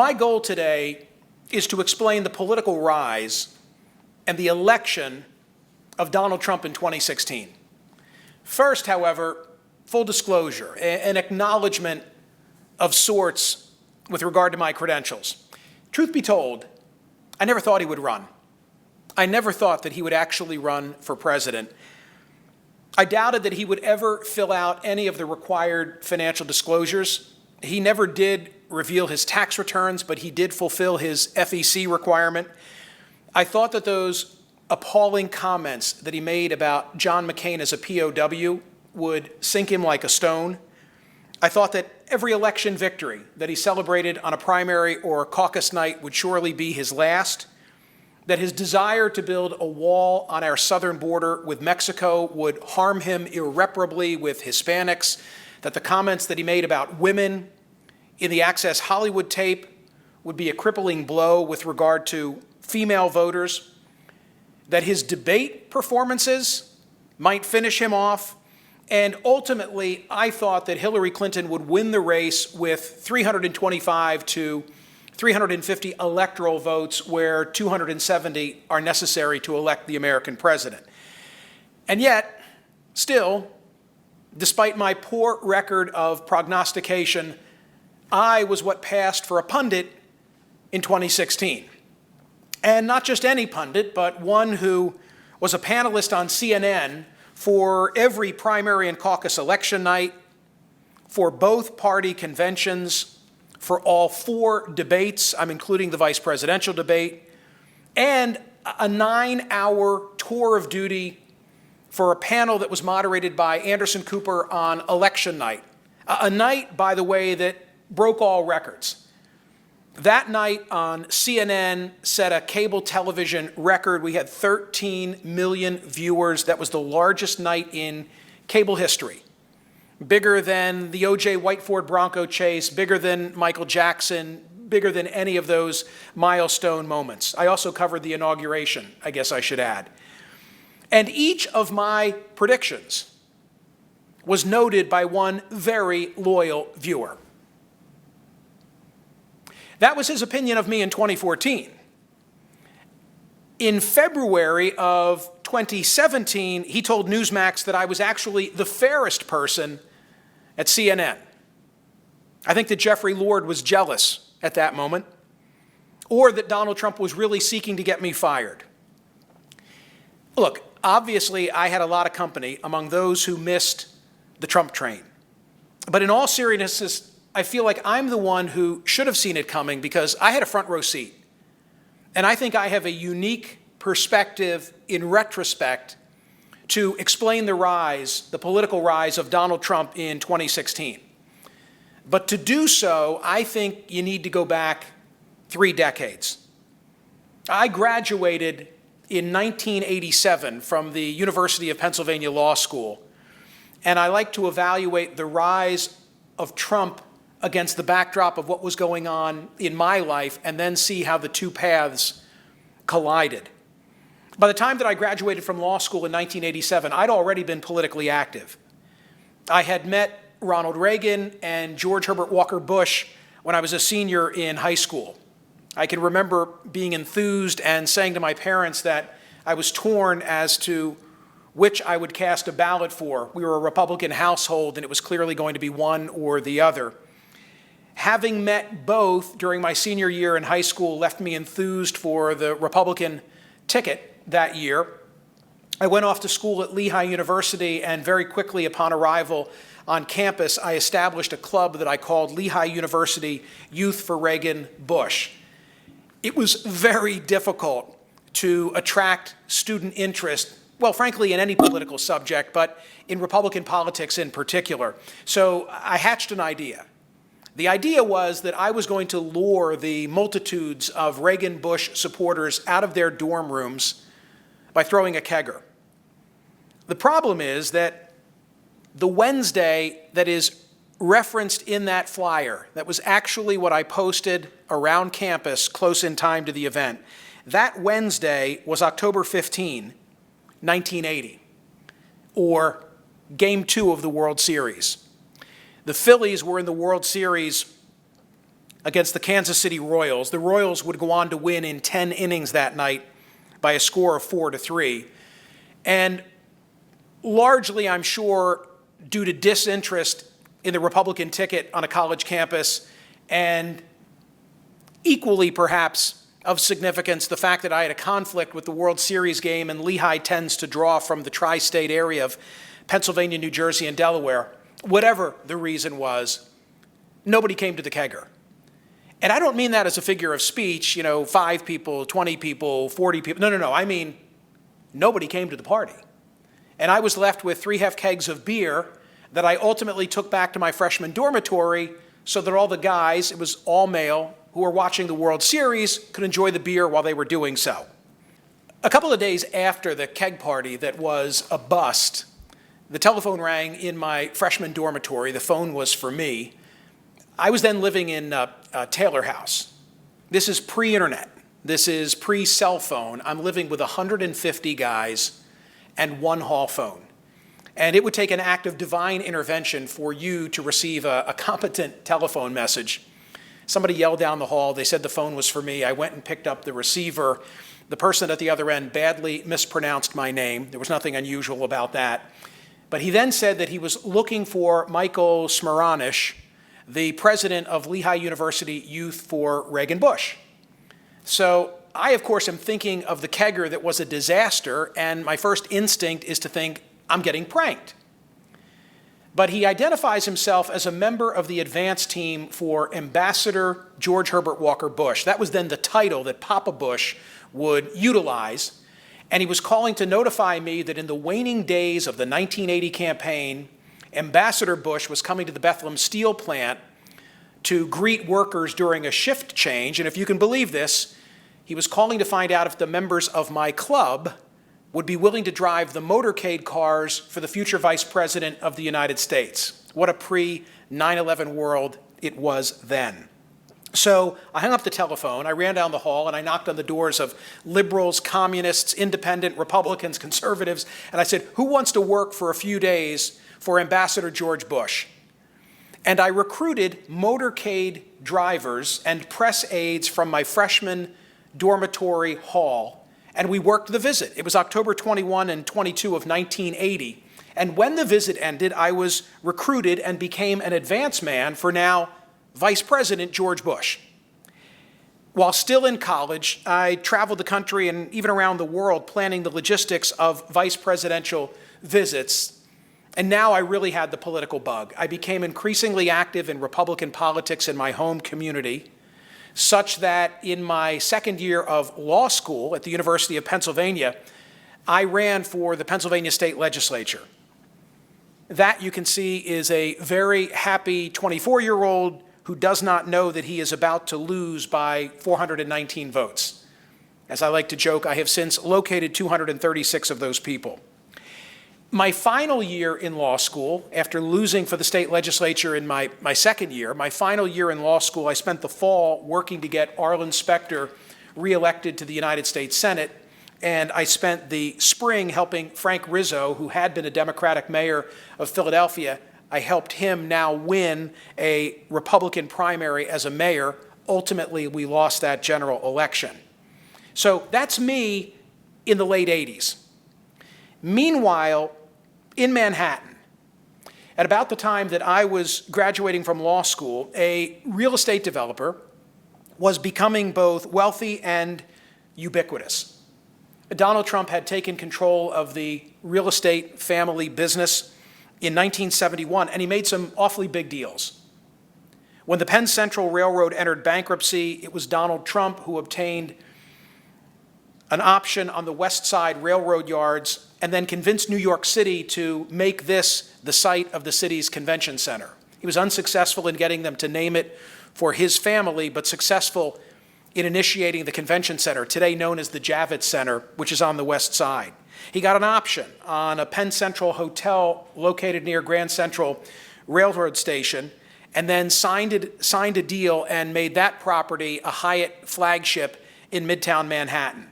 My goal today is to explain the political rise and the election of Donald Trump in 2016. First, however, full disclosure, an acknowledgement of sorts with regard to my credentials. Truth be told, I never thought he would run. I never thought that he would actually run for president. I doubted that he would ever fill out any of the required financial disclosures. He never did reveal his tax returns, but he did fulfill his FEC requirement. I thought that those appalling comments that he made about John McCain as a POW would sink him like a stone. I thought that every election victory that he celebrated on a primary or a caucus night would surely be his last, that his desire to build a wall on our southern border with Mexico would harm him irreparably with Hispanics, that the comments that he made about women in the Access Hollywood tape would be a crippling blow with regard to female voters, that his debate performances might finish him off, and ultimately, I thought that Hillary Clinton would win the race with 325 to 350 electoral votes, where 270 are necessary to elect the American president. And yet, still, despite my poor record of prognostication, I was what passed for a pundit in 2016. And not just any pundit, but one who was a panelist on CNN for every primary and caucus election night, for both party conventions, for all 4 debates, I'm including the vice presidential debate, and a 9-hour tour of duty for a panel that was moderated by Anderson Cooper on election night. A night, by the way, that broke all records. That night on CNN set a cable television record. We had 13 million viewers. That was the largest night in cable history. Bigger than the O.J. White Ford Bronco chase, bigger than Michael Jackson, bigger than any of those milestone moments. I also covered the inauguration, I guess I should add. And each of my predictions was noted by one very loyal viewer. That was his opinion of me in 2014. In February of 2017, he told Newsmax that I was actually the fairest person at CNN. I think that Jeffrey Lord was jealous at that moment, or that Donald Trump was really seeking to get me fired. Look, obviously, I had a lot of company among those who missed the Trump train. But in all seriousness, I feel like I'm the one who should have seen it coming because I had a front row seat. And I think I have a unique perspective in retrospect to explain the rise, the political rise of Donald Trump in 2016. But to do so, I think you need to go back 3 decades. I graduated in 1987 from the University of Pennsylvania Law School, and I like to evaluate the rise of Trump against the backdrop of what was going on in my life, and then see how the 2 paths collided. By the time that I graduated from law school in 1987, I'd already been politically active. I had met Ronald Reagan and George Herbert Walker Bush when I was a senior in high school. I can remember being enthused and saying to my parents that I was torn as to which I would cast a ballot for. We were a Republican household, and it was clearly going to be one or the other. Having met both during my senior year in high school left me enthused for the Republican ticket that year. I went off to school at Lehigh University, and very quickly upon arrival on campus, I established a club that I called Lehigh University Youth for Reagan Bush. It was very difficult to attract student interest, well, frankly, in any political subject, but in Republican politics in particular. So I hatched an idea. The idea was that I was going to lure the multitudes of Reagan-Bush supporters out of their dorm rooms by throwing a kegger. The problem is that the Wednesday that is referenced in that flyer, that was actually what I posted around campus close in time to the event, that Wednesday was October 15, 1980, or Game 2 of the World Series. The Phillies were in the World Series against the Kansas City Royals. The Royals would go on to win in 10 innings that night by a score of 4-3. And largely, I'm sure, due to disinterest in the Republican ticket on a college campus, and equally perhaps of significance, the fact that I had a conflict with the World Series game, and Lehigh tends to draw from the tri-state area of Pennsylvania, New Jersey, and Delaware. Whatever the reason was, nobody came to the kegger. And I don't mean that as a figure of speech, 5 people, 20 people, 40 people. No. I mean, nobody came to the party. And I was left with 3 half kegs of beer that I ultimately took back to my freshman dormitory so that all the guys, it was all male, who were watching the World Series could enjoy the beer while they were doing so. A couple of days after the keg party that was a bust, the telephone rang in my freshman dormitory. The phone was for me. I was then living in Taylor House. This is pre-internet. This is pre-cell phone. I'm living with 150 guys and 1 hall phone. And it would take an act of divine intervention for you to receive a competent telephone message. Somebody yelled down the hall. They said the phone was for me. I went and picked up the receiver. The person at the other end badly mispronounced my name. There was nothing unusual about that. But he then said that he was looking for Michael Smerconish, the president of Lehigh University Youth for Reagan Bush. So I, of course, am thinking of the kegger that was a disaster, and my first instinct is to think, I'm getting pranked. But he identifies himself as a member of the advance team for Ambassador George Herbert Walker Bush. That was then the title that Papa Bush would utilize. And he was calling to notify me that in the waning days of the 1980 campaign, Ambassador Bush was coming to the Bethlehem Steel plant to greet workers during a shift change. And if you can believe this, he was calling to find out if the members of my club would be willing to drive the motorcade cars for the future Vice President of the United States. What a pre-9/11 world it was then. So I hung up the telephone, I ran down the hall, and I knocked on the doors of liberals, communists, independent, Republicans, conservatives, and I said, who wants to work for a few days for Ambassador George Bush? And I recruited motorcade drivers and press aides from my freshman dormitory hall, and we worked the visit. It was October 21 and 22 of 1980. And when the visit ended, I was recruited and became an advance man for now Vice President George Bush. While still in college, I traveled the country and even around the world planning the logistics of vice presidential visits. And now I really had the political bug. I became increasingly active in Republican politics in my home community, such that in my second year of law school at the University of Pennsylvania, I ran for the Pennsylvania State Legislature. That, you can see, is a very happy 24-year-old who does not know that he is about to lose by 419 votes. As I like to joke, I have since located 236 of those people. My final year in law school, after losing for the state legislature in my second year, my final year in law school, I spent the fall working to get Arlen Specter reelected to the United States Senate, and I spent the spring helping Frank Rizzo, who had been a Democratic mayor of Philadelphia. I helped him now win a Republican primary as a mayor. Ultimately, we lost that general election. So that's me in the late 80s. Meanwhile, in Manhattan, at about the time that I was graduating from law school, a real estate developer was becoming both wealthy and ubiquitous. Donald Trump had taken control of the real estate family business in 1971, and he made some awfully big deals. When the Penn Central Railroad entered bankruptcy, it was Donald Trump who obtained an option on the West Side railroad yards and then convinced New York City to make this the site of the city's convention center. He was unsuccessful in getting them to name it for his family, but successful in initiating the convention center, today known as the Javits Center, which is on the West Side. He got an option on a Penn Central hotel located near Grand Central Railroad Station, and then signed a deal and made that property a Hyatt flagship in Midtown Manhattan.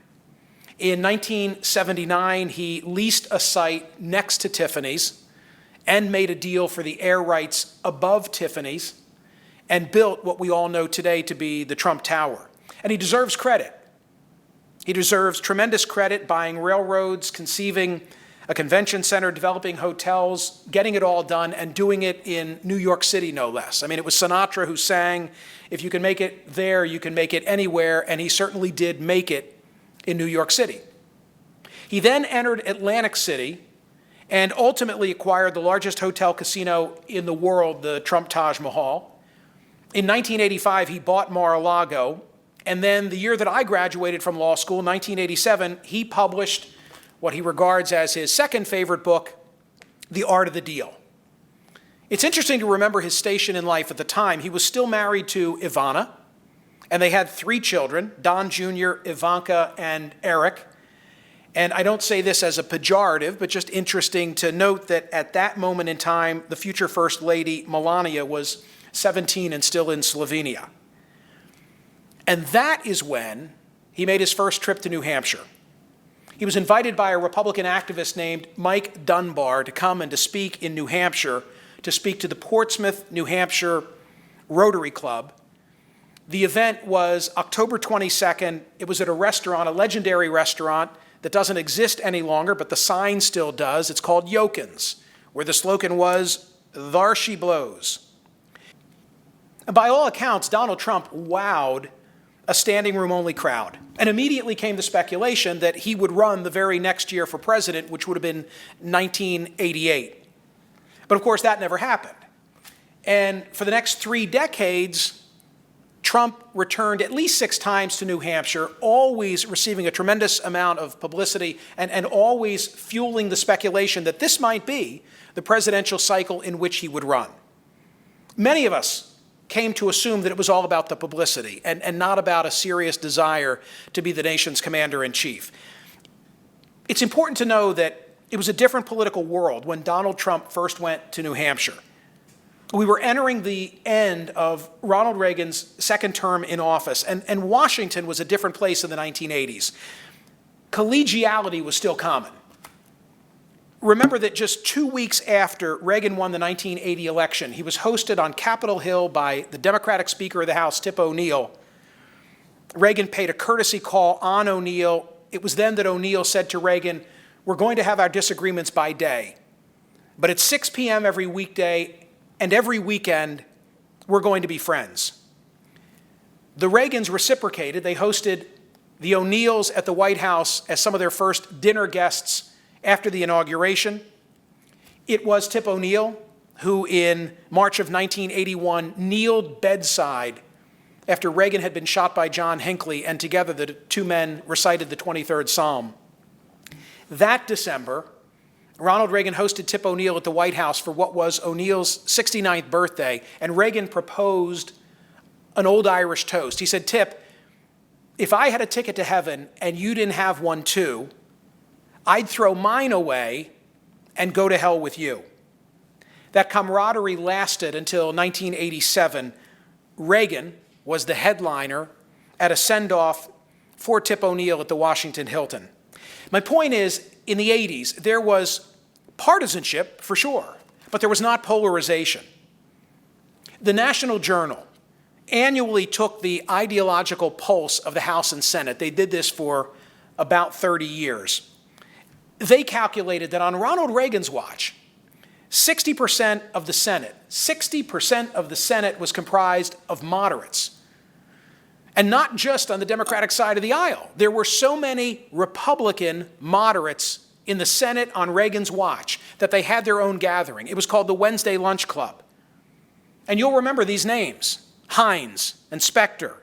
In 1979, he leased a site next to Tiffany's and made a deal for the air rights above Tiffany's. and built what we all know today to be the Trump Tower. And he deserves credit. He deserves tremendous credit buying railroads, conceiving a convention center, developing hotels, getting it all done, and doing it in New York City, no less. I mean, it was Sinatra who sang, "If you can make it there, you can make it anywhere," and he certainly did make it in New York City. He then entered Atlantic City and ultimately acquired the largest hotel casino in the world, the Trump Taj Mahal. In 1985, he bought Mar-a-Lago, and then the year that I graduated from law school, 1987, he published what he regards as his second favorite book, The Art of the Deal. It's interesting to remember his station in life at the time. He was still married to Ivana, and they had 3 children, Don Jr., Ivanka, and Eric. And I don't say this as a pejorative, but just interesting to note that at that moment in time, the future First Lady, Melania, was 17 and still in Slovenia. And that is when he made his first trip to New Hampshire. He was invited by a Republican activist named Mike Dunbar to come and to speak in New Hampshire, to speak to the Portsmouth, New Hampshire Rotary Club. The event was October 22nd. It was at a restaurant, a legendary restaurant that doesn't exist any longer, but the sign still does. It's called Yokin's, where the slogan was, "Thar she blows." And by all accounts, Donald Trump wowed a standing room only crowd. And immediately came the speculation that he would run the very next year for president, which would have been 1988. But of course, that never happened. And for the next 3 decades, Trump returned at least 6 times to New Hampshire, always receiving a tremendous amount of publicity and always fueling the speculation that this might be the presidential cycle in which he would run. Many of us came to assume that it was all about the publicity and not about a serious desire to be the nation's commander-in-chief. It's important to know that it was a different political world when Donald Trump first went to New Hampshire. We were entering the end of Ronald Reagan's second term in office, and Washington was a different place in the 1980s. Collegiality was still common. Remember that just 2 weeks after Reagan won the 1980 election, he was hosted on Capitol Hill by the Democratic Speaker of the House, Tip O'Neill. Reagan paid a courtesy call on O'Neill. It was then that O'Neill said to Reagan, "We're going to have our disagreements by day, but at 6 p.m. every weekday and every weekend, we're going to be friends." The Reagans reciprocated. They hosted the O'Neills at the White House as some of their first dinner guests after the inauguration. It was Tip O'Neill who, in March of 1981, kneeled bedside after Reagan had been shot by John Hinckley, and together the 2 men recited the 23rd Psalm. That December, Ronald Reagan hosted Tip O'Neill at the White House for what was O'Neill's 69th birthday, and Reagan proposed an old Irish toast. He said, "Tip, if I had a ticket to heaven and you didn't have one too, I'd throw mine away and go to hell with you." That camaraderie lasted until 1987. Reagan was the headliner at a send-off for Tip O'Neill at the Washington Hilton. My point is, in the 80s, there was partisanship, for sure, but there was not polarization. The National Journal annually took the ideological pulse of the House and Senate. They did this for about 30 years. They calculated that on Ronald Reagan's watch, 60% of the Senate was comprised of moderates. And not just on the Democratic side of the aisle. There were so many Republican moderates in the Senate on Reagan's watch that they had their own gathering. It was called the Wednesday Lunch Club. And you'll remember these names: Hines and Specter,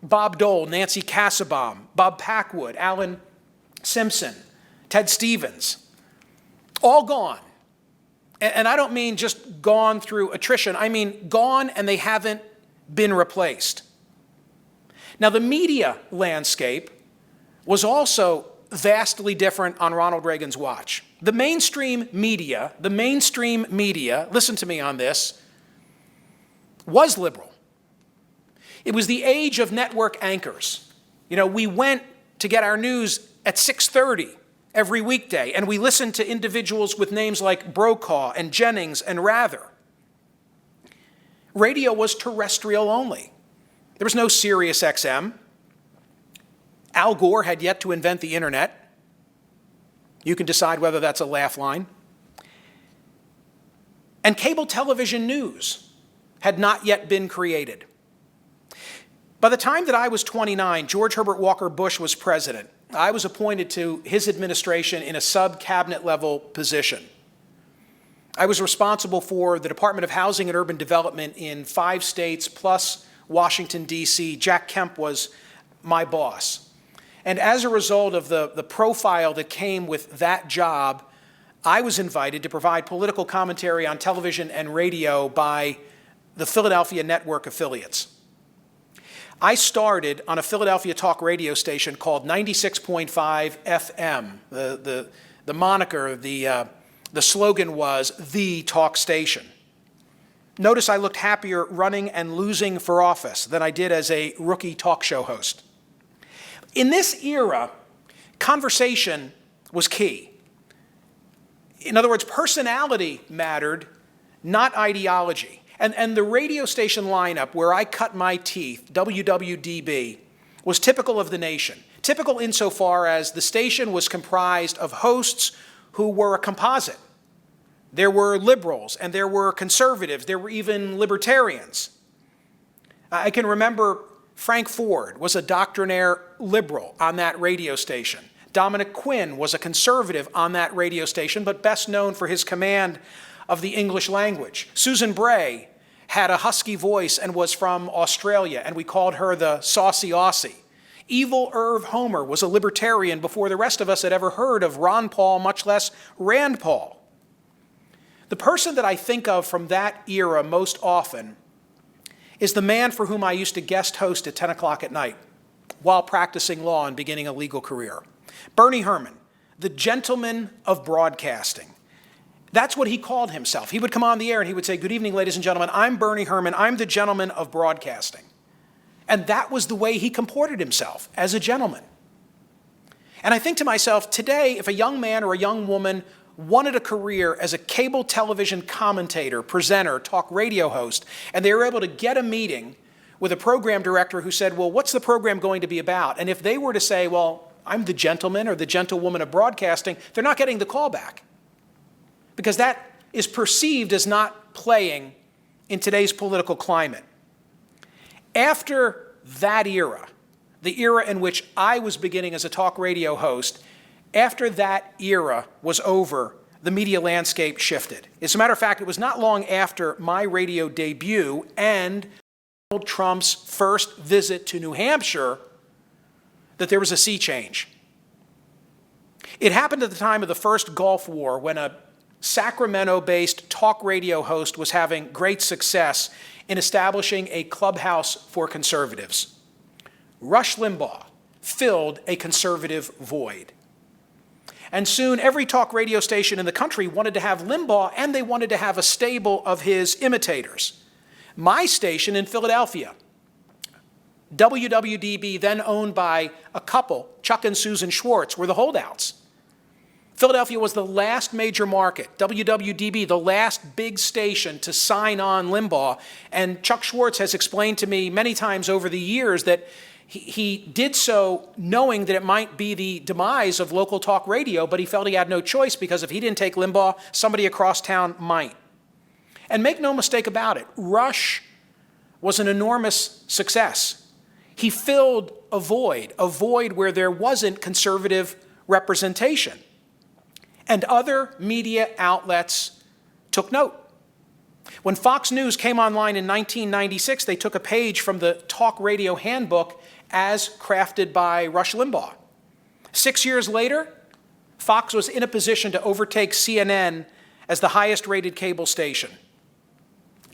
Bob Dole, Nancy Kassebaum, Bob Packwood, Alan Simpson, Ted Stevens, all gone. And I don't mean just gone through attrition. I mean gone and they haven't been replaced. Now, the media landscape was also vastly different on Ronald Reagan's watch. The mainstream media, listen to me on this, was liberal. It was the age of network anchors. You know, we went to get our news at 6:30 every weekday, and we listened to individuals with names like Brokaw and Jennings and Rather. Radio was terrestrial only. There was no Sirius XM. Al Gore had yet to invent the internet. You can decide whether that's a laugh line. And cable television news had not yet been created. By the time that I was 29, George Herbert Walker Bush was president. I was appointed to his administration in a sub-cabinet level position. I was responsible for the Department of Housing and Urban Development in 5 states plus Washington, D.C. Jack Kemp was my boss. And as a result of the profile that came with that job, I was invited to provide political commentary on television and radio by the Philadelphia network affiliates. I started on a Philadelphia talk radio station called 96.5 FM. The moniker, the slogan was the talk station. Notice I looked happier running and losing for office than I did as a rookie talk show host. In this era, conversation was key. In other words, personality mattered, not ideology. And the radio station lineup where I cut my teeth, WWDB, was typical of the nation. Typical insofar as the station was comprised of hosts who were a composite. There were liberals and there were conservatives. There were even libertarians. I can remember Frank Ford was a doctrinaire liberal on that radio station. Dominic Quinn was a conservative on that radio station, but best known for his command of the English language. Susan Bray had a husky voice and was from Australia, and we called her the Saucy Aussie. Evil Irv Homer was a libertarian before the rest of us had ever heard of Ron Paul, much less Rand Paul. The person that I think of from that era most often is the man for whom I used to guest host at 10 o'clock at night while practicing law and beginning a legal career. Bernie Herman, the gentleman of broadcasting. That's what he called himself. He would come on the air and he would say, "Good evening, ladies and gentlemen. I'm Bernie Herman. I'm the gentleman of broadcasting." And that was the way he comported himself, as a gentleman. And I think to myself, today, if a young man or a young woman wanted a career as a cable television commentator, presenter, talk radio host, and they were able to get a meeting with a program director who said, "Well, what's the program going to be about?" And if they were to say, "Well, I'm the gentleman or the gentlewoman of broadcasting," they're not getting the call back, because that is perceived as not playing in today's political climate. After that era, the era in which I was beginning as a talk radio host, after that era was over, the media landscape shifted. As a matter of fact, it was not long after my radio debut and Donald Trump's first visit to New Hampshire that there was a sea change. It happened at the time of the first Gulf War, when a Sacramento-based talk radio host was having great success in establishing a clubhouse for conservatives. Rush Limbaugh filled a conservative void. And soon every talk radio station in the country wanted to have Limbaugh, and they wanted to have a stable of his imitators. My station in Philadelphia, WWDB, then owned by a couple, Chuck and Susan Schwartz, were the holdouts. Philadelphia was the last major market, WWDB, the last big station to sign on Limbaugh. And Chuck Schwartz has explained to me many times over the years that he did so knowing that it might be the demise of local talk radio, but he felt he had no choice, because if he didn't take Limbaugh, somebody across town might. And make no mistake about it, Rush was an enormous success. He filled a void where there wasn't conservative representation. And other media outlets took note. When Fox News came online in 1996, they took a page from the talk radio handbook as crafted by Rush Limbaugh. 6 years later, Fox was in a position to overtake CNN as the highest rated cable station.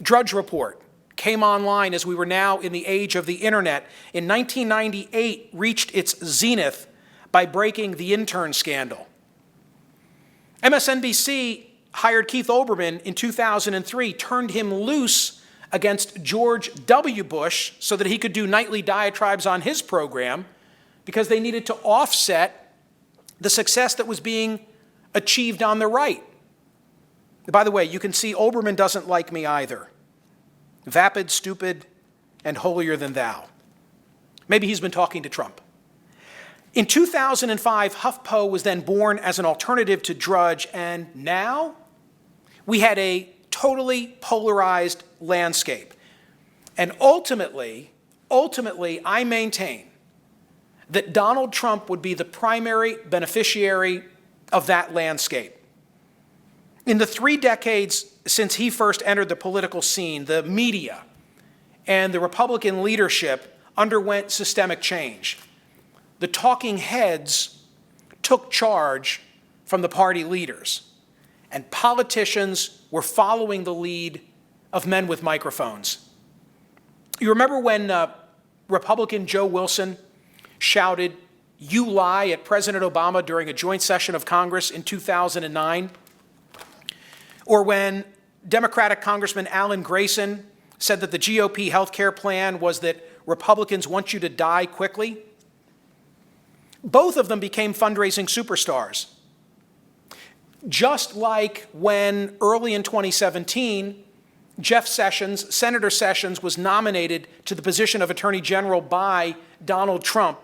Drudge Report came online as we were now in the age of the internet. In 1998, reached its zenith by breaking the intern scandal. MSNBC hired Keith Olbermann in 2003, turned him loose against George W. Bush so that he could do nightly diatribes on his program, because they needed to offset the success that was being achieved on the right. By the way, you can see Olbermann doesn't like me either. vapid, stupid, and holier than thou. Maybe he's been talking to Trump. In 2005, HuffPo was then born as an alternative to Drudge, and now we had a totally polarized landscape. And ultimately, I maintain that Donald Trump would be the primary beneficiary of that landscape. In the 3 decades since he first entered the political scene, the media and the Republican leadership underwent systemic change. The talking heads took charge from the party leaders, and politicians were following the lead of men with microphones. You remember when Republican Joe Wilson shouted, "You lie," at President Obama during a joint session of Congress in 2009? Or when Democratic Congressman Alan Grayson said that the GOP health care plan was that Republicans want you to die quickly? Both of them became fundraising superstars. Just like when early in 2017, Senator Sessions was nominated to the position of Attorney General by Donald Trump,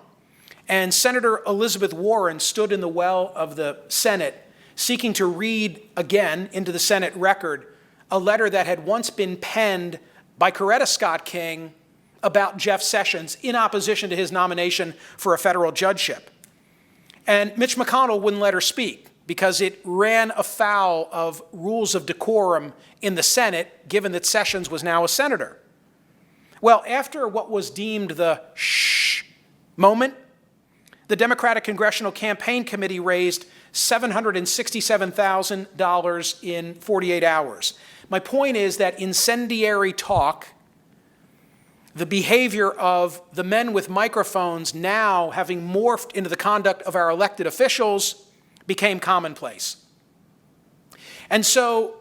and Senator Elizabeth Warren stood in the well of the Senate seeking to read again into the Senate record a letter that had once been penned by Coretta Scott King about Jeff Sessions in opposition to his nomination for a federal judgeship. And Mitch McConnell wouldn't let her speak because it ran afoul of rules of decorum in the Senate, given that Sessions was now a senator. Well, after what was deemed the shh moment, the Democratic Congressional Campaign Committee raised $767,000 in 48 hours. My point is that incendiary talk, the behavior of the men with microphones now having morphed into the conduct of our elected officials, became commonplace. And so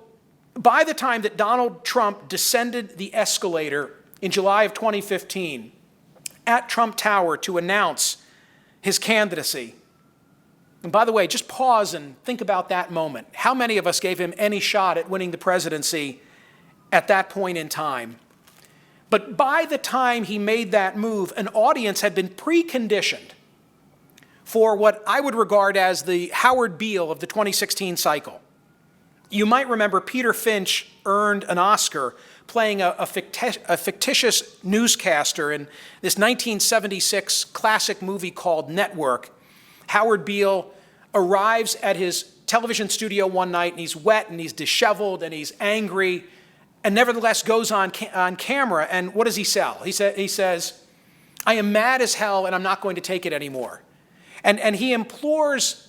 by the time that Donald Trump descended the escalator in July of 2015 at Trump Tower to announce his candidacy, and by the way, just pause and think about that moment. How many of us gave him any shot at winning the presidency at that point in time? But by the time he made that move, an audience had been preconditioned for what I would regard as the Howard Beale of the 2016 cycle. You might remember Peter Finch earned an Oscar playing a fictitious newscaster in this 1976 classic movie called Network. Howard Beale arrives at his television studio one night, and he's wet, and he's disheveled, and he's angry, and nevertheless goes on camera, and what does he sell? He says, "I am mad as hell, and I'm not going to take it anymore." And he implores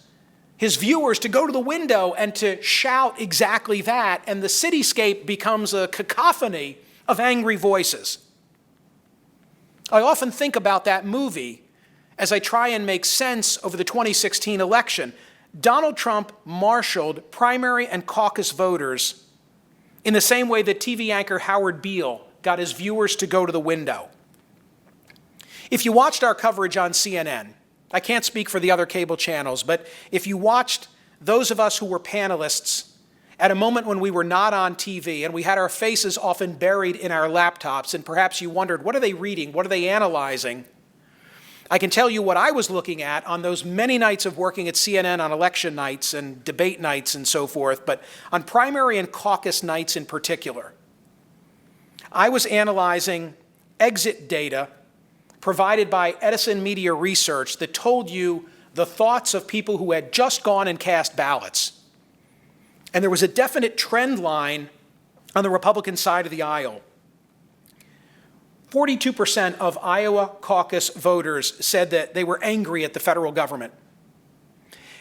his viewers to go to the window and to shout exactly that, and the cityscape becomes a cacophony of angry voices. I often think about that movie as I try and make sense over the 2016 election. Donald Trump marshaled primary and caucus voters in the same way that TV anchor Howard Beale got his viewers to go to the window. If you watched our coverage on CNN, I can't speak for the other cable channels, but if you watched those of us who were panelists at a moment when we were not on TV and we had our faces often buried in our laptops, and perhaps you wondered, what are they reading? What are they analyzing? I can tell you what I was looking at on those many nights of working at CNN on election nights and debate nights and so forth, but on primary and caucus nights in particular. I was analyzing exit data provided by Edison Media Research that told you the thoughts of people who had just gone and cast ballots. And there was a definite trend line on the Republican side of the aisle. 42% of Iowa caucus voters said that they were angry at the federal government.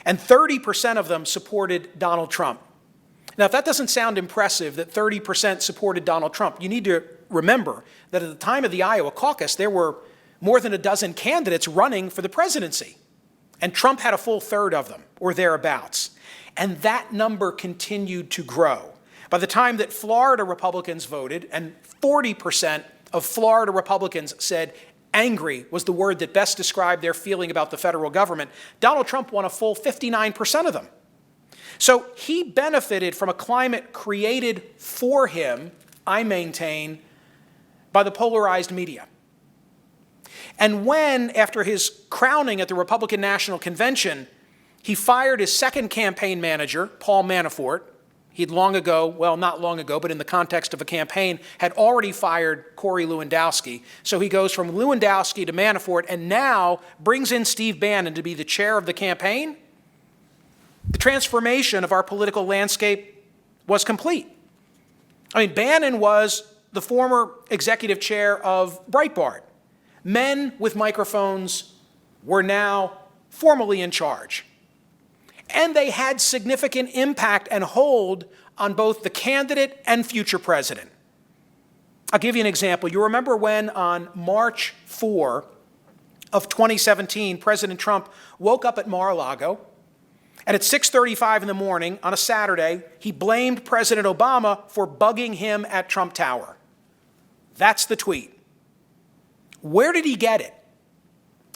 And 30% of them supported Donald Trump. Now, if that doesn't sound impressive, that 30% supported Donald Trump, you need to remember that at the time of the Iowa caucus, there were more than a dozen candidates running for the presidency. And Trump had a full third of them, or thereabouts. And that number continued to grow. By the time that Florida Republicans voted, and 40% of Florida Republicans said angry was the word that best described their feeling about the federal government, Donald Trump won a full 59% of them. So he benefited from a climate created for him, I maintain, by the polarized media. And when, after his crowning at the Republican National Convention, he fired his second campaign manager, Paul Manafort, he'd long ago, well, not long ago, but in the context of a campaign, had already fired Corey Lewandowski. So he goes from Lewandowski to Manafort and now brings in Steve Bannon to be the chair of the campaign. The transformation of our political landscape was complete. I mean, Bannon was the former executive chair of Breitbart. Men with microphones were now formally in charge. And they had significant impact and hold on both the candidate and future president. I'll give you an example. You remember when on March 4 of 2017, President Trump woke up at Mar-a-Lago, and at 6:35 in the morning on a Saturday, he blamed President Obama for bugging him at Trump Tower. That's the tweet. Where did he get it?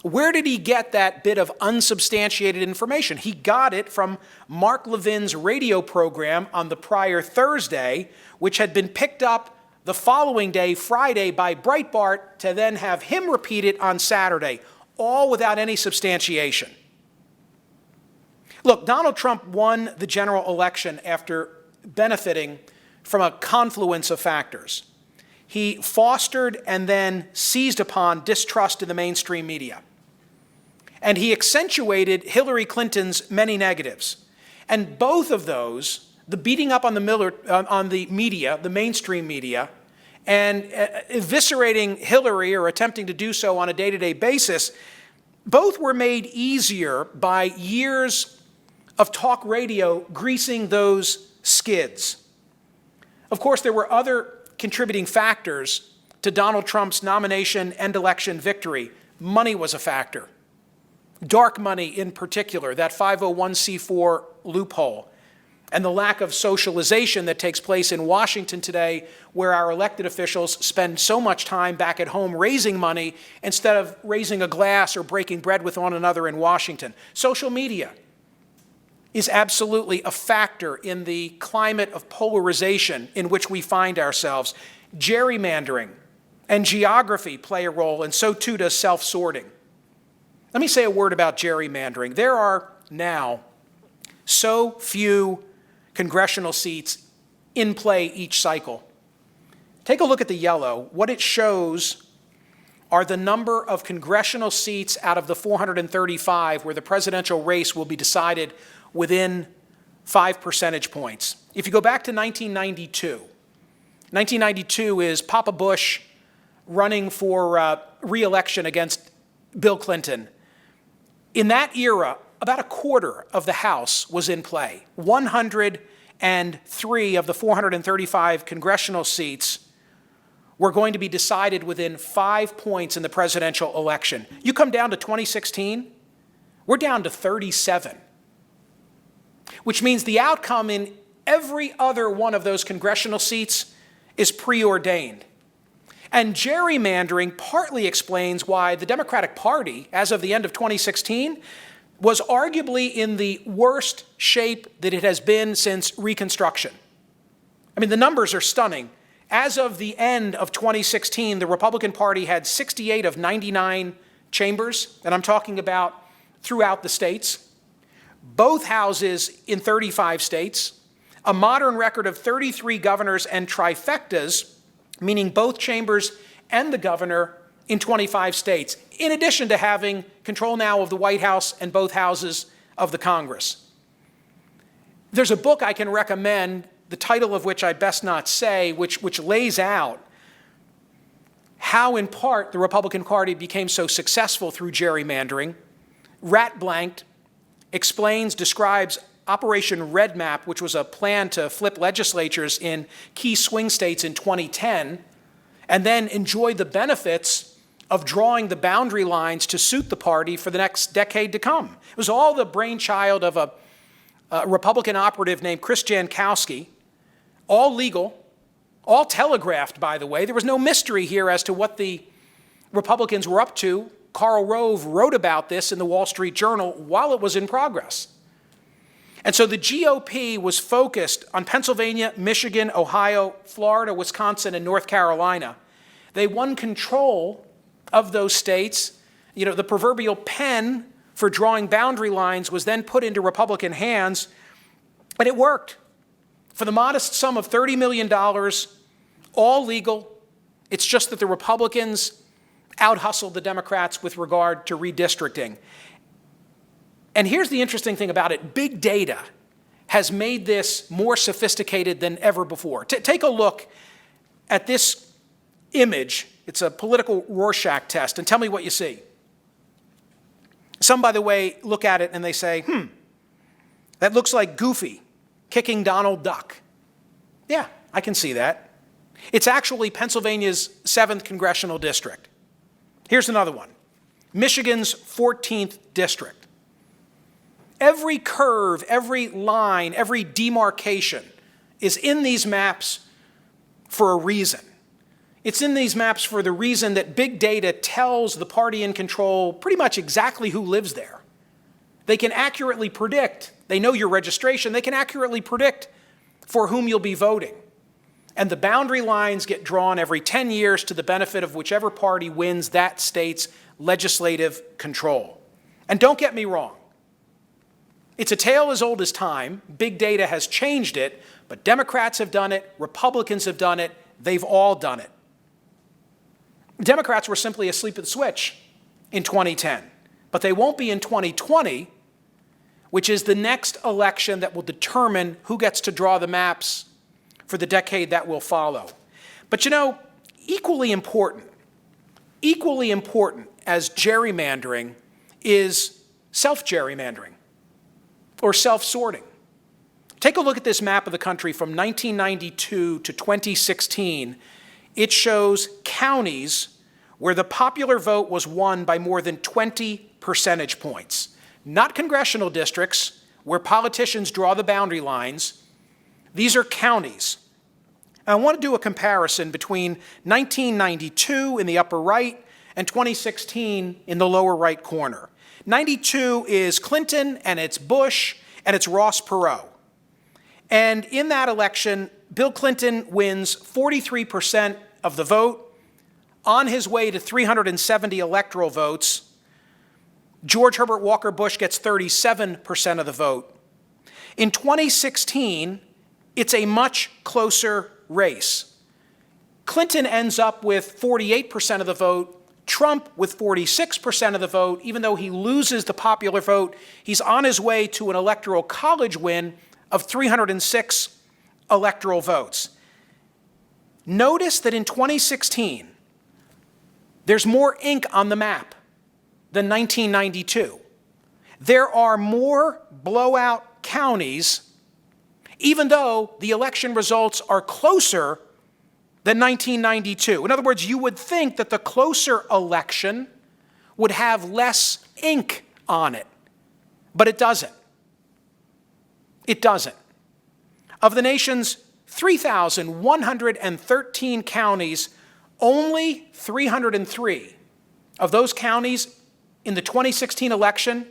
Where did he get that bit of unsubstantiated information? He got it from Mark Levin's radio program on the prior Thursday, which had been picked up the following day, Friday, by Breitbart, to then have him repeat it on Saturday, all without any substantiation. Look, Donald Trump won the general election after benefiting from a confluence of factors. He fostered and then seized upon distrust in the mainstream media. And he accentuated Hillary Clinton's many negatives. And both of those, the beating up on the media, the mainstream media, and eviscerating Hillary or attempting to do so on a day-to-day basis, both were made easier by years of talk radio greasing those skids. Of course, there were other contributing factors to Donald Trump's nomination and election victory. Money was a factor. Dark money in particular, that 501c4 loophole, and the lack of socialization that takes place in Washington today, where our elected officials spend so much time back at home raising money instead of raising a glass or breaking bread with one another in Washington. Social media is absolutely a factor in the climate of polarization in which we find ourselves. Gerrymandering and geography play a role, and so too does self-sorting. Let me say a word about gerrymandering. There are now so few congressional seats in play each cycle. Take a look at the yellow. What it shows are the number of congressional seats out of the 435 where the presidential race will be decided within 5 percentage points. If you go back to 1992 is Papa Bush running for re-election against Bill Clinton. In that era, about a quarter of the House was in play. 103 of the 435 congressional seats were going to be decided within 5 points in the presidential election. You come down to 2016, we're down to 37, which means the outcome in every other one of those congressional seats is preordained. And gerrymandering partly explains why the Democratic Party, as of the end of 2016, was arguably in the worst shape that it has been since Reconstruction. I mean, the numbers are stunning. As of the end of 2016, the Republican Party had 68 of 99 chambers, and I'm talking about throughout the states, both houses in 35 states, a modern record of 33 governors and trifectas, meaning both chambers and the governor in 25 states, in addition to having control now of the White House and both houses of the Congress. There's a book I can recommend, the title of which I best not say, which lays out how, in part, the Republican Party became so successful through gerrymandering. Rat Blanked describes Operation Red Map, which was a plan to flip legislatures in key swing states in 2010, and then enjoy the benefits of drawing the boundary lines to suit the party for the next decade to come. It was all the brainchild of a Republican operative named Chris Jankowski, all legal, all telegraphed, by the way. There was no mystery here as to what the Republicans were up to. Karl Rove wrote about this in the Wall Street Journal while it was in progress. And so the GOP was focused on Pennsylvania, Michigan, Ohio, Florida, Wisconsin, and North Carolina. They won control of those states. You know, the proverbial pen for drawing boundary lines was then put into Republican hands, and it worked. For the modest sum of $30 million, all legal. It's just that the Republicans out-hustled the Democrats with regard to redistricting. And here's the interesting thing about it. Big data has made this more sophisticated than ever before. Take a look at this image. It's a political Rorschach test, and tell me what you see. Some, by the way, look at it and they say, that looks like Goofy kicking Donald Duck. Yeah, I can see that. It's actually Pennsylvania's 7th congressional district. Here's another one. Michigan's 14th district. Every curve, every line, every demarcation is in these maps for a reason. It's in these maps for the reason that big data tells the party in control pretty much exactly who lives there. They can accurately predict, they know your registration, they can accurately predict for whom you'll be voting. And the boundary lines get drawn every 10 years to the benefit of whichever party wins that state's legislative control. And don't get me wrong, it's a tale as old as time. Big data has changed it, but Democrats have done it, Republicans have done it, they've all done it. Democrats were simply asleep at the switch in 2010, but they won't be in 2020, which is the next election that will determine who gets to draw the maps for the decade that will follow. But you know, equally important as gerrymandering is self-gerrymandering or self-sorting. Take a look at this map of the country from 1992 to 2016. It shows counties where the popular vote was won by more than 20 percentage points. Not congressional districts where politicians draw the boundary lines. These are counties. I want to do a comparison between 1992 in the upper right and 2016 in the lower right corner. 92 is Clinton, and it's Bush, and it's Ross Perot. And in that election, Bill Clinton wins 43% of the vote, on his way to 370 electoral votes. George Herbert Walker Bush gets 37% of the vote. In 2016, it's a much closer race. Clinton ends up with 48% of the vote, Trump with 46% of the vote. Even though he loses the popular vote, he's on his way to an electoral college win of 306 electoral votes. Notice that in 2016, there's more ink on the map than 1992. There are more blowout counties, even though the election results are closer than 1992. In other words, you would think that the closer election would have less ink on it, but it doesn't. It doesn't. Of the nation's 3,113 counties, only 303 of those counties in the 2016 election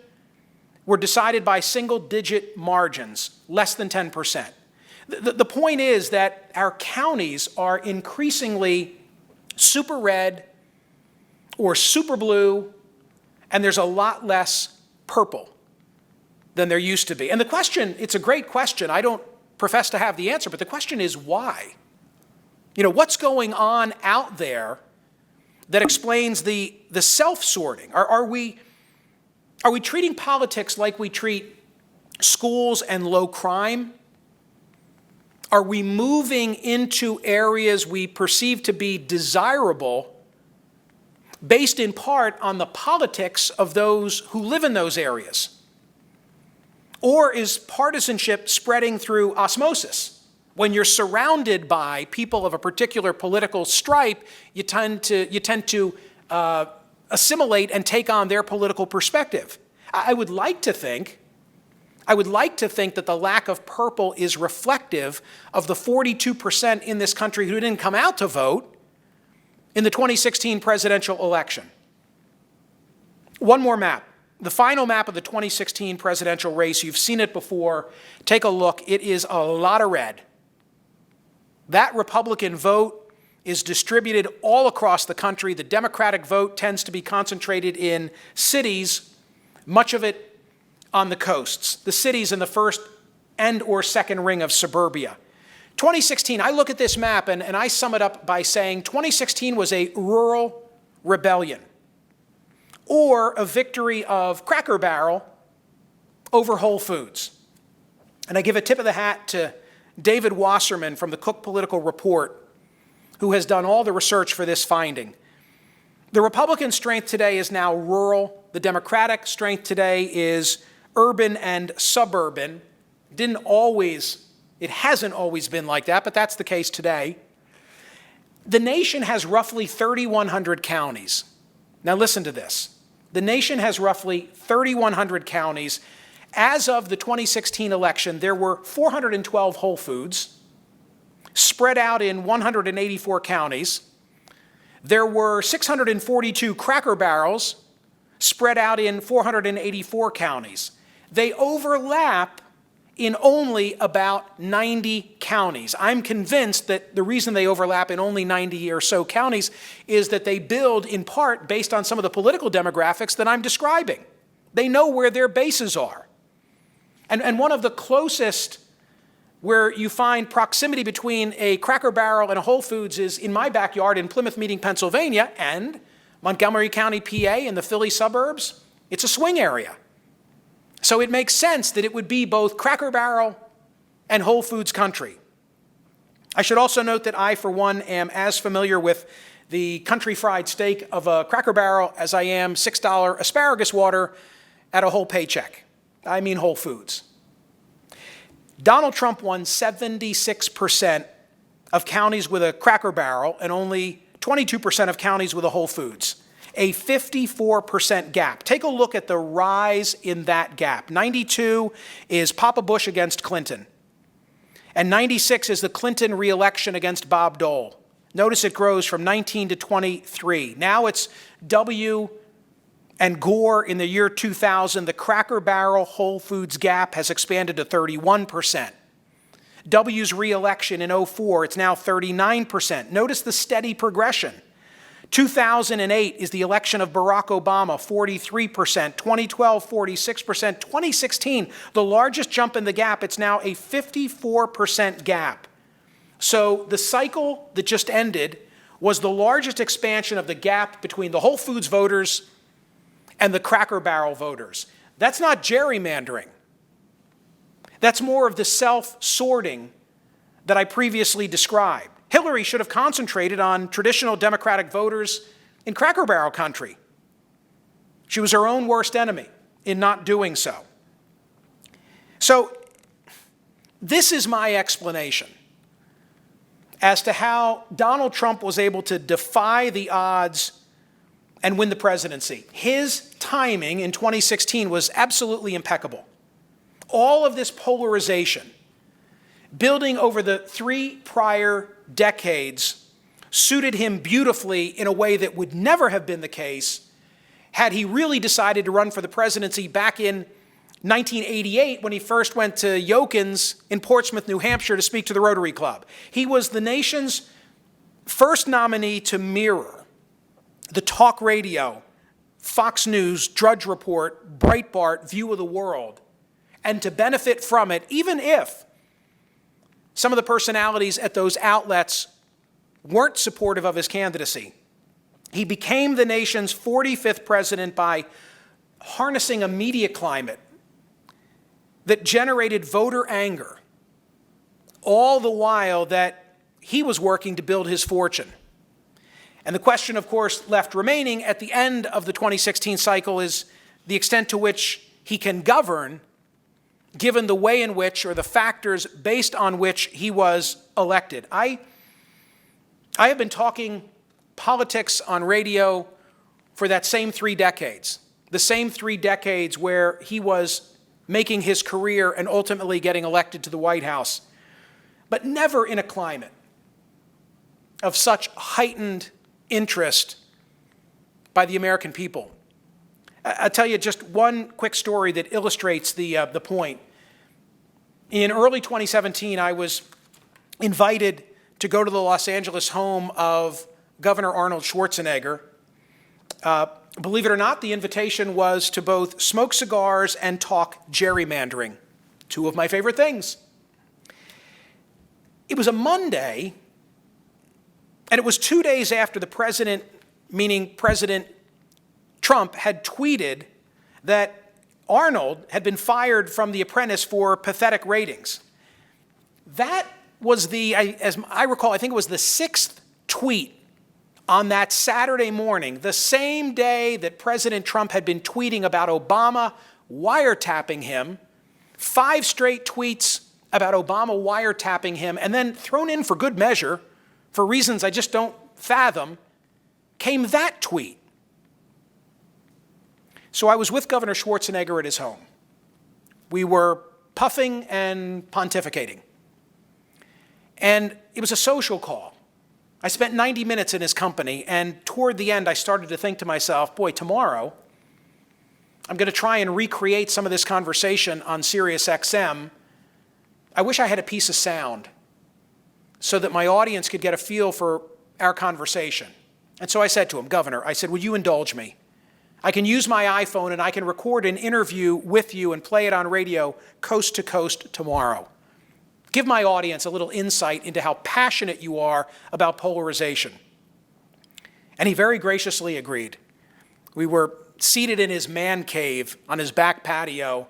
were decided by single-digit margins, less than 10%. The point is that our counties are increasingly super red or super blue, and there's a lot less purple than there used to be. And the question, it's a great question. I don't profess to have the answer, but the question is why? You know, what's going on out there that explains the self-sorting? Are we treating politics like we treat schools and low crime? Are we moving into areas we perceive to be desirable based in part on the politics of those who live in those areas? Or is partisanship spreading through osmosis? When you're surrounded by people of a particular political stripe, you tend to assimilate and take on their political perspective. I would like to think that the lack of purple is reflective of the 42% in this country who didn't come out to vote in the 2016 presidential election. One more map. The final map of the 2016 presidential race. You've seen it before. Take a look. It is a lot of red. That Republican vote is distributed all across the country. The Democratic vote tends to be concentrated in cities, much of it on the coasts, the cities in the first and or second ring of suburbia. 2016, I look at this map and I sum it up by saying 2016 was a rural rebellion or a victory of Cracker Barrel over Whole Foods. And I give a tip of the hat to David Wasserman from the Cook Political Report, who has done all the research for this finding. The Republican strength today is now rural. The Democratic strength today is urban and suburban. It hasn't always been like that, but that's the case today. The nation has roughly 3,100 counties. Now listen to this. The nation has roughly 3,100 counties. As of the 2016 election, there were 412 Whole Foods spread out in 184 counties. There were 642 Cracker Barrels spread out in 484 counties. They overlap in only about 90 counties. I'm convinced that the reason they overlap in only 90 or so counties is that they build in part based on some of the political demographics that I'm describing. They know where their bases are. And one of the closest where you find proximity between a Cracker Barrel and a Whole Foods is in my backyard in Plymouth Meeting, Pennsylvania, and Montgomery County, PA, in the Philly suburbs. It's a swing area. So it makes sense that it would be both Cracker Barrel and Whole Foods country. I should also note that I, for one, am as familiar with the country fried steak of a Cracker Barrel as I am $6 asparagus water at a whole paycheck. I mean Whole Foods. Donald Trump won 76% of counties with a Cracker Barrel and only 22% of counties with a Whole Foods. A 54% gap. Take a look at the rise in that gap. 92 is Papa Bush against Clinton. And 96 is the Clinton re-election against Bob Dole. Notice it grows from 19 to 23. Now it's W and Gore in the year 2000. The Cracker Barrel Whole Foods gap has expanded to 31%. W's re-election in 04, it's now 39%. Notice the steady progression. 2008 is the election of Barack Obama, 43%, 2012, 46%, 2016, the largest jump in the gap, it's now a 54% gap. So the cycle that just ended was the largest expansion of the gap between the Whole Foods voters and the Cracker Barrel voters. That's not gerrymandering. That's more of the self-sorting that I previously described. Hillary should have concentrated on traditional Democratic voters in Cracker Barrel country. She was her own worst enemy in not doing so. So this is my explanation as to how Donald Trump was able to defy the odds and win the presidency. His timing in 2016 was absolutely impeccable. All of this polarization, building over the 3 prior decades, suited him beautifully in a way that would never have been the case had he really decided to run for the presidency back in 1988 when he first went to Yokin's in Portsmouth, New Hampshire to speak to the Rotary Club. He was the nation's first nominee to mirror the talk radio, Fox News, Drudge Report, Breitbart, View of the World, and to benefit from it, even if some of the personalities at those outlets weren't supportive of his candidacy. He became the nation's 45th president by harnessing a media climate that generated voter anger, all the while that he was working to build his fortune. And the question, of course, left remaining at the end of the 2016 cycle is the extent to which he can govern given the way in which, or the factors based on which he was elected. I have been talking politics on radio for that same 3 decades, the same 3 decades where he was making his career and ultimately getting elected to the White House, but never in a climate of such heightened interest by the American people. I'll tell you just one quick story that illustrates the point. In early 2017, I was invited to go to the Los Angeles home of Governor Arnold Schwarzenegger. Believe it or not, the invitation was to both smoke cigars and talk gerrymandering, two of my favorite things. It was a Monday, and it was 2 days after the president, meaning President Trump, had tweeted that Arnold had been fired from The Apprentice for pathetic ratings. That was as I recall, I think it was the 6th tweet on that Saturday morning, the same day that President Trump had been tweeting about Obama wiretapping him, 5 straight tweets about Obama wiretapping him, and then thrown in for good measure, for reasons I just don't fathom, came that tweet. So I was with Governor Schwarzenegger at his home. We were puffing and pontificating. And it was a social call. I spent 90 minutes in his company, and toward the end, I started to think to myself, boy, tomorrow, I'm going to try and recreate some of this conversation on Sirius XM. I wish I had a piece of sound so that my audience could get a feel for our conversation. And so I said to him, Governor, I said, would you indulge me? I can use my iPhone and I can record an interview with you and play it on radio coast to coast tomorrow. Give my audience a little insight into how passionate you are about polarization. And he very graciously agreed. We were seated in his man cave on his back patio.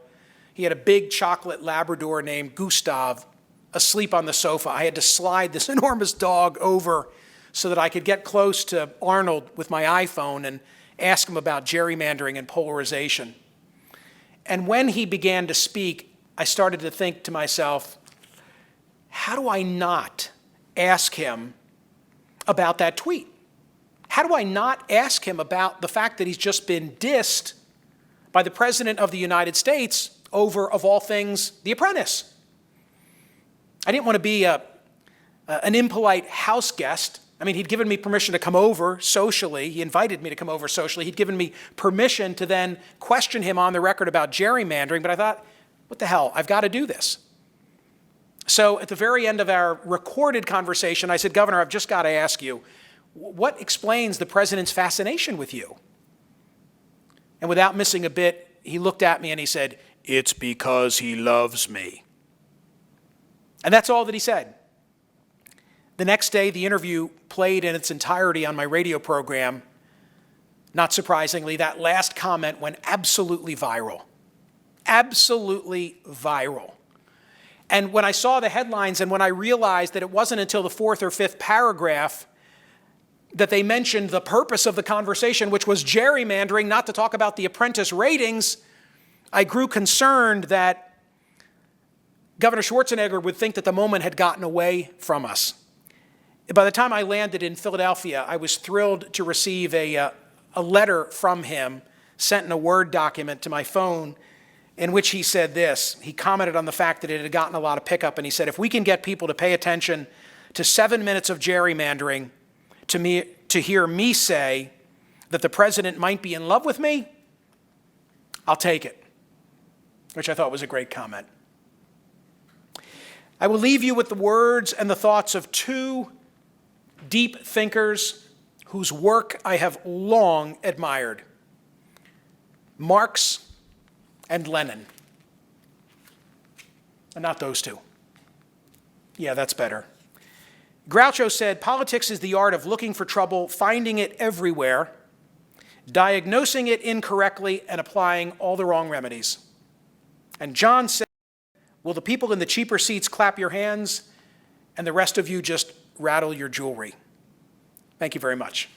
He had a big chocolate Labrador named Gustav asleep on the sofa. I had to slide this enormous dog over so that I could get close to Arnold with my iPhone and ask him about gerrymandering and polarization. And when he began to speak, I started to think to myself, how do I not ask him about that tweet? How do I not ask him about the fact that he's just been dissed by the President of the United States over, of all things, The Apprentice? I didn't want to be an impolite house guest. I mean, he'd given me permission to come over socially. He invited me to come over socially. He'd given me permission to then question him on the record about gerrymandering, but I thought, what the hell, I've got to do this. So at the very end of our recorded conversation, I said, Governor, I've just got to ask you, what explains the president's fascination with you? And without missing a bit, he looked at me and he said, it's because he loves me. And that's all that he said. The next day, the interview played in its entirety on my radio program. Not surprisingly, that last comment went absolutely viral. Absolutely viral. And when I saw the headlines and when I realized that it wasn't until the 4th or 5th paragraph that they mentioned the purpose of the conversation, which was gerrymandering, not to talk about The Apprentice ratings, I grew concerned that Governor Schwarzenegger would think that the moment had gotten away from us. By the time I landed in Philadelphia, I was thrilled to receive a letter from him sent in a Word document to my phone in which he said this. He commented on the fact that it had gotten a lot of pickup, and he said, if we can get people to pay attention to 7 minutes of gerrymandering to hear me say that the president might be in love with me, I'll take it, which I thought was a great comment. I will leave you with the words and the thoughts of 2 deep thinkers whose work I have long admired, Marx and Lenin. And not those 2. Yeah, that's better. Groucho said, politics is the art of looking for trouble, finding it everywhere, diagnosing it incorrectly, and applying all the wrong remedies. And John said, will the people in the cheaper seats clap your hands and the rest of you just rattle your jewelry? Thank you very much.